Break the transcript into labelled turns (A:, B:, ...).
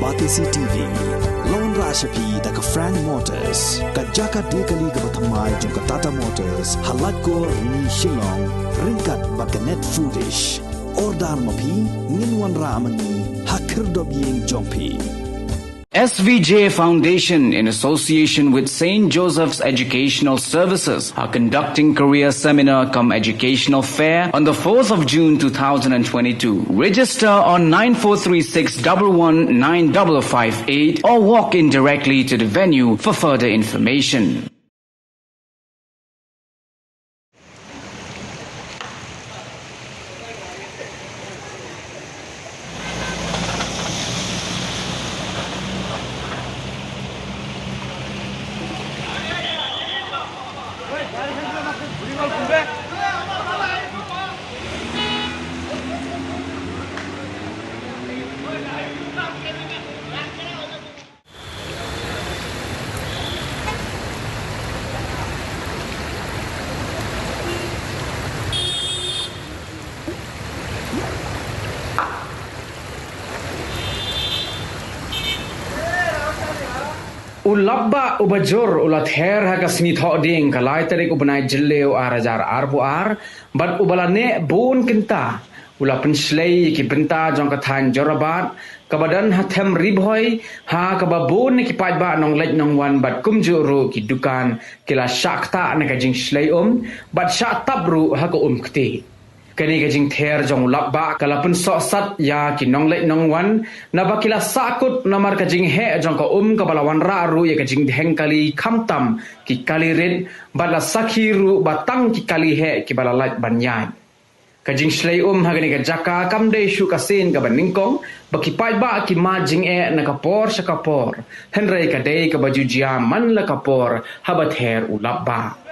A: Batisi TV Lon Rashapi da ka Frank Motors ka Jaka Dekali ka Bathamai jong ka Tata Motors halat ko ni Shillong ringkat bakanet foodish Ordar mapi ninwan ramani hakir dobiyeng jongpi
B: SVJ Foundation, in association with St. Joseph's Educational Services, are conducting career seminar cum educational fair on the 4th of June 2022. Register on 9436 119 or walk in directly to the venue for further information. Lapbah ubajur ulat Ther haka smith hoding kalai tarik ubanai jeleu arajar arbuar bat ubalane bon kenta ula penslei ki benta jong Ktaih Jorabad kabadan hatem Ribhoi ha kababon ki pajba nong lej nong wan bat kumjuru ki dukan kila syakta na kajing slei bat syak tabru haka Ktieh kani kajing Ther jong Lapbah kalapun sok sat ya ki nong lej nong wan Naba kila sakut namar kajing he jong ka kabalawan raru ya kajing heng kali kamtam ki kali red bala sakhiru batang ki kali he ki balalaj banyai kajing slei hagani ka jaka kamde shu kasin ka baningkong bakipai ba ki majing na kapor sa kapor henrei ka dei ka baju jia man la kapor habat Ther Lapbah.